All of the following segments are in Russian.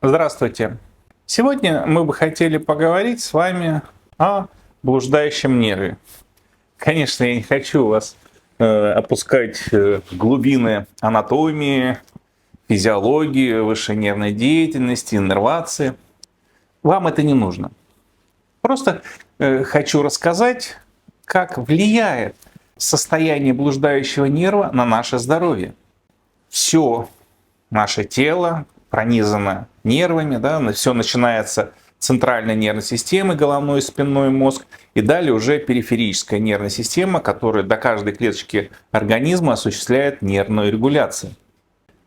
Здравствуйте! Сегодня мы бы хотели поговорить с вами о блуждающем нерве. Конечно, я не хочу вас опускать в глубины анатомии, физиологии, высшей нервной деятельности, иннервации. Вам это не нужно. Просто хочу рассказать, как влияет состояние блуждающего нерва на наше здоровье. Все наше тело пронизано нервами, да, все начинается с центральной нервной системы, головной и спинной мозг, и далее уже периферическая нервная система, которая до каждой клеточки организма осуществляет нервную регуляцию.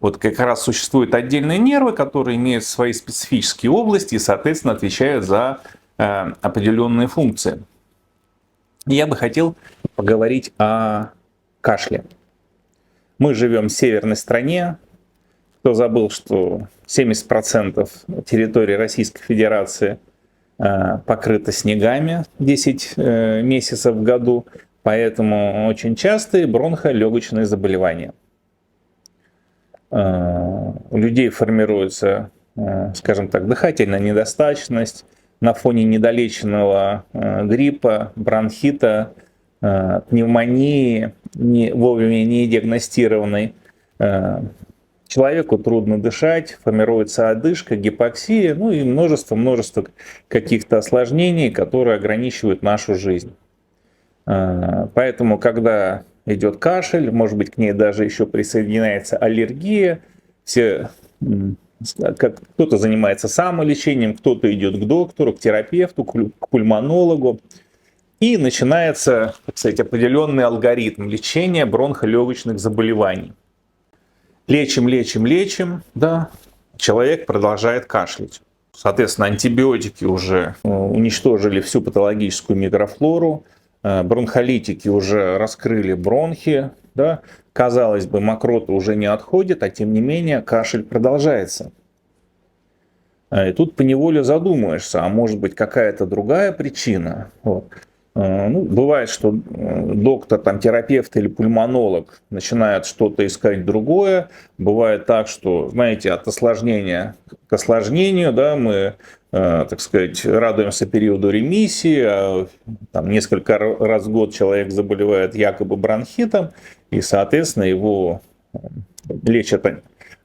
Вот как раз существуют отдельные нервы, которые имеют свои специфические области и, соответственно, отвечают за определенные функции. Я бы хотел поговорить о кашле. Мы живем в северной стране. Кто забыл, что 70% территории Российской Федерации покрыто снегами 10 месяцев в году, поэтому очень частые бронхолегочные заболевания. У людей формируется, скажем так, дыхательная недостаточность на фоне недолеченного гриппа, бронхита, пневмонии, вовремя не диагностированной. Человеку трудно дышать, формируется одышка, гипоксия, ну и множество каких-то осложнений, которые ограничивают нашу жизнь. Поэтому, когда идет кашель, может быть, к ней даже еще присоединяется аллергия, кто-то занимается самолечением, кто-то идет к доктору, к терапевту, к пульмонологу. И начинается, так сказать, определенный алгоритм лечения бронхолегочных заболеваний. Лечим, да, человек продолжает кашлять. Соответственно, антибиотики уже уничтожили всю патологическую микрофлору, бронхолитики уже раскрыли бронхи, да. Казалось бы, мокрота уже не отходит, а тем не менее кашель продолжается. И тут поневоле задумаешься, а может быть какая-то другая причина. Вот. Бывает, что доктор, терапевт или пульмонолог начинает что-то искать другое. Бывает так, что, знаете, от осложнения к осложнению, да, мы, так сказать, радуемся периоду ремиссии, а несколько раз в год человек заболевает якобы бронхитом, и, соответственно, его лечат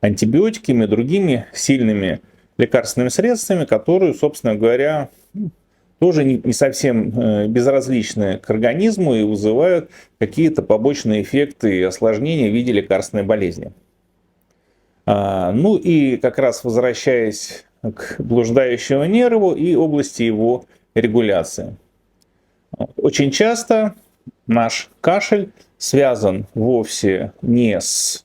антибиотиками, другими сильными лекарственными средствами, которые, собственно говоря, тоже не совсем безразличны к организму и вызывают какие-то побочные эффекты и осложнения в виде лекарственной болезни. И как раз возвращаясь к блуждающему нерву и области его регуляции. Очень часто наш кашель связан вовсе не с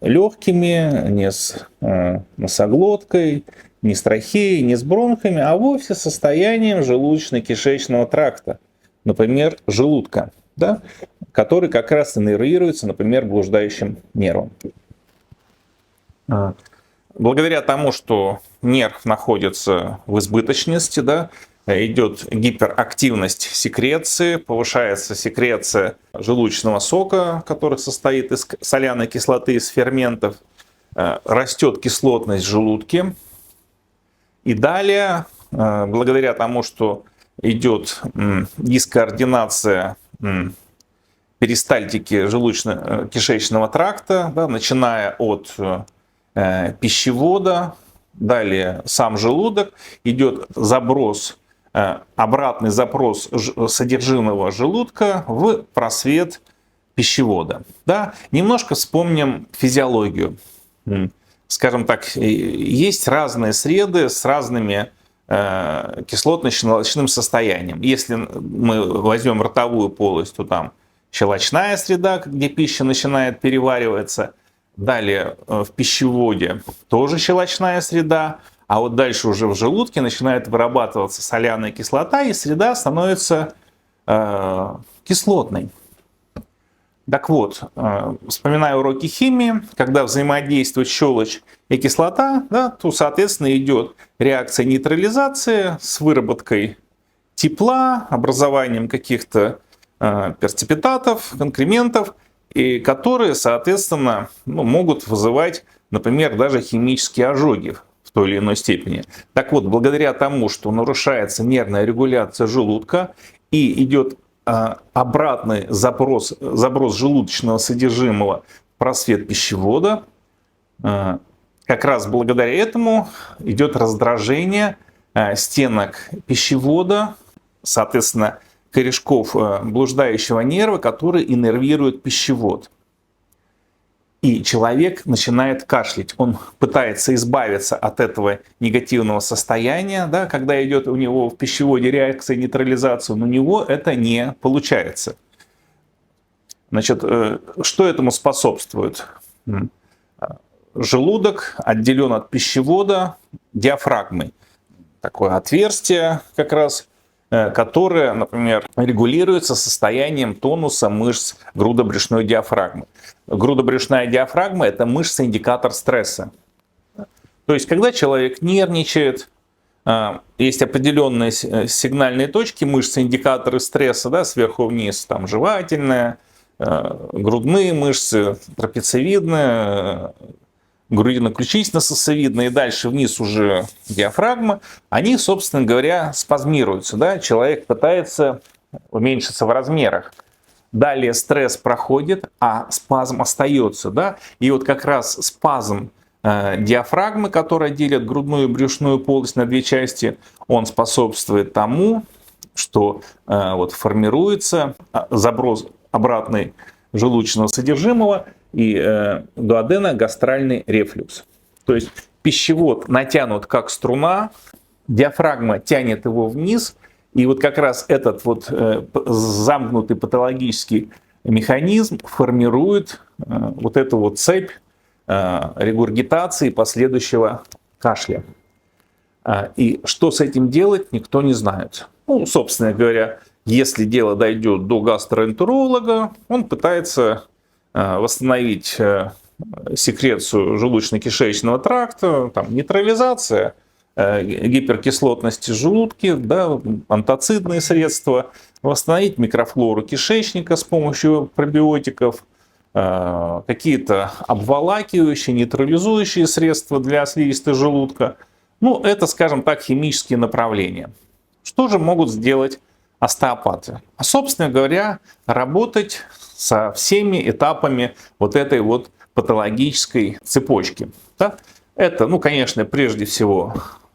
легкими, не с носоглоткой, не с трахеей, не с бронхами, а вовсе с состоянием желудочно-кишечного тракта, например, желудка, да, который как раз иннервируется, например, блуждающим нервом. Благодаря тому, что нерв находится в избыточности, да, идет гиперактивность секреции, повышается секреция желудочного сока, который состоит из соляной кислоты, из ферментов, растет кислотность в желудке. И далее, благодаря тому, что идет дискоординация перистальтики желудочно-кишечного тракта, да, начиная от пищевода, далее сам желудок, идет обратный запрос содержимого желудка в просвет пищевода. Да? Немножко вспомним физиологию. Скажем так, есть разные среды с разными кислотно-щелочным состоянием. Если мы возьмем ротовую полость, то там щелочная среда, где пища начинает перевариваться. Далее в пищеводе тоже щелочная среда. А вот дальше уже в желудке начинает вырабатываться соляная кислота, и среда становится кислотной. Так вот, вспоминая уроки химии, когда взаимодействуют щелочь и кислота, да, то, соответственно, идет реакция нейтрализации с выработкой тепла, образованием каких-то перцепитатов, конкрементов, и которые, соответственно, могут вызывать например, даже химические ожоги в той или иной степени. Так вот, благодаря тому, что нарушается нервная регуляция желудка и идет обратный заброс желудочного содержимого в просвет пищевода, как раз благодаря этому идет раздражение стенок пищевода, соответственно, корешков блуждающего нерва, которые иннервируют пищевод. И человек начинает кашлять. Он пытается избавиться от этого негативного состояния, да, когда идет у него в пищеводе реакция нейтрализации, но у него это не получается. Значит, что этому способствует? Желудок отделен от пищевода диафрагмой. Такое отверстие как раз, которое, например, регулируется состоянием тонуса мышц грудобрюшной диафрагмы. Грудобрюшная диафрагма – это мышца-индикатор стресса. То есть, когда человек нервничает, есть определенные сигнальные точки, мышцы-индикаторы стресса, да, сверху вниз, там жевательная, грудные мышцы, трапециевидная, грудино-ключично-сосцевидная и дальше вниз уже диафрагма, они, собственно говоря, спазмируются. Да? Человек пытается уменьшиться в размерах. Далее стресс проходит, а спазм остается. Да? И вот как раз спазм диафрагмы, которая делит грудную и брюшную полость на две части, он способствует тому, что вот формируется заброс обратный желудочного содержимого и дуодено-гастральный рефлюкс. То есть пищевод натянут как струна, диафрагма тянет его вниз, и вот как раз этот вот замкнутый патологический механизм формирует вот эту вот цепь регургитации и последующего кашля. И что с этим делать, никто не знает. Ну, собственно говоря, если дело дойдет до гастроэнтеролога, он пытается восстановить секрецию желудочно-кишечного тракта, там, нейтрализация гиперкислотности желудки, да, антацидные средства, восстановить микрофлору кишечника с помощью пробиотиков, какие-то обволакивающие, нейтрализующие средства для слизистой желудка. Ну, это, скажем так, химические направления. Что же могут сделать остеопаты? А, собственно говоря, работать со всеми этапами вот этой вот патологической цепочки. Да? Это, ну, конечно, прежде всего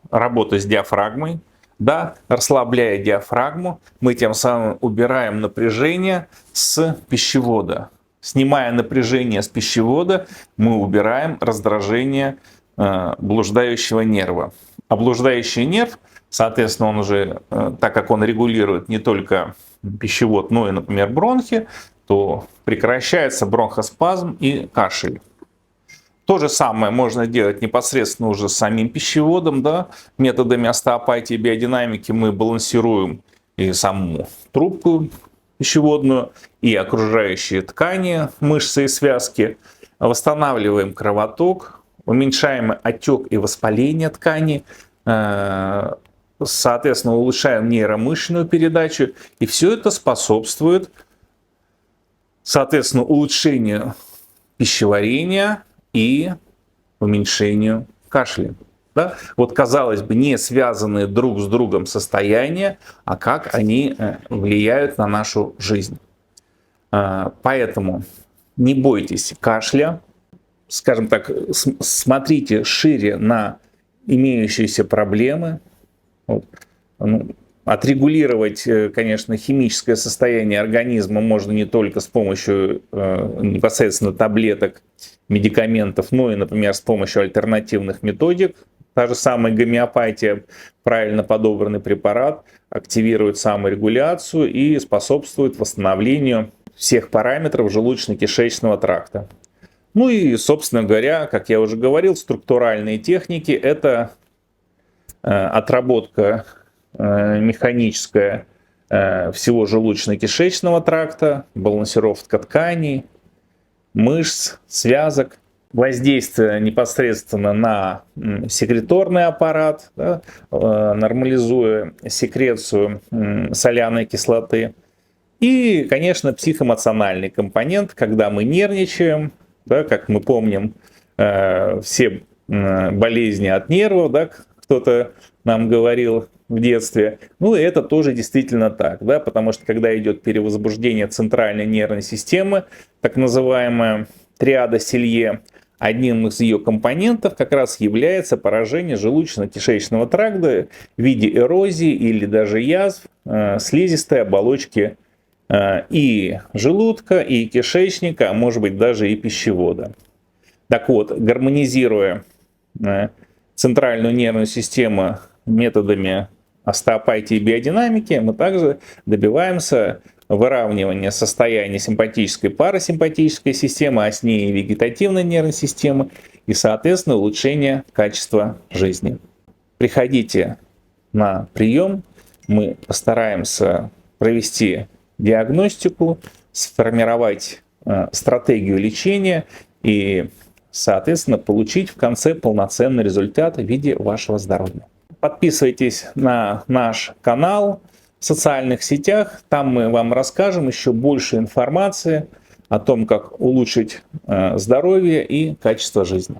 работа с диафрагмой. Да? Расслабляя диафрагму, мы тем самым убираем напряжение с пищевода. Снимая напряжение с пищевода, мы убираем раздражение блуждающего нерва. А блуждающий нерв, соответственно, он уже, так как он регулирует не только пищевод, но и, например, бронхи, то прекращается бронхоспазм и кашель. То же самое можно делать непосредственно уже с самим пищеводом. Да? Методами остеопатии и биодинамики мы балансируем и саму трубку пищеводную, и окружающие ткани, мышцы и связки. Восстанавливаем кровоток, уменьшаем отек и воспаление ткани, соответственно, улучшаем нейромышечную передачу. И все это способствует, соответственно, улучшению пищеварения и уменьшению кашля. Да? Вот, казалось бы, не связанные друг с другом состояния, а как они влияют на нашу жизнь. Поэтому не бойтесь кашля, скажем так, смотрите шире на имеющиеся проблемы. Вот. Отрегулировать, конечно, химическое состояние организма можно не только с помощью непосредственно таблеток, медикаментов, но и, например, с помощью альтернативных методик. Та же самая гомеопатия, правильно подобранный препарат, активирует саморегуляцию и способствует восстановлению всех параметров желудочно-кишечного тракта. Ну и, собственно говоря, как я уже говорил, структуральные техники – это отработка механическая всего желудочно-кишечного тракта, балансировка тканей, мышц, связок, воздействие непосредственно на секреторный аппарат, да, нормализуя секрецию соляной кислоты. И, конечно, психоэмоциональный компонент, когда мы нервничаем, да, как мы помним, все болезни от нервов, да, кто-то нам говорил в детстве. Ну, и это тоже действительно так, да, потому что когда идет перевозбуждение центральной нервной системы, так называемая триада Силье, одним из ее компонентов как раз является поражение желудочно-кишечного тракта в виде эрозии или даже язв слизистой оболочки и желудка, и кишечника, а может быть даже и пищевода. Так вот, гармонизируя центральную нервную систему методами остеопатии и биодинамики, мы также добиваемся выравнивания состояния симпатической и парасимпатической системы, а с ней и вегетативной нервной системы, и, соответственно, улучшения качества жизни. Приходите на прием, мы постараемся провести диагностику, сформировать стратегию лечения и, соответственно, получить в конце полноценный результат в виде вашего здоровья. Подписывайтесь на наш канал в социальных сетях, там мы вам расскажем еще больше информации о том, как улучшить здоровье и качество жизни.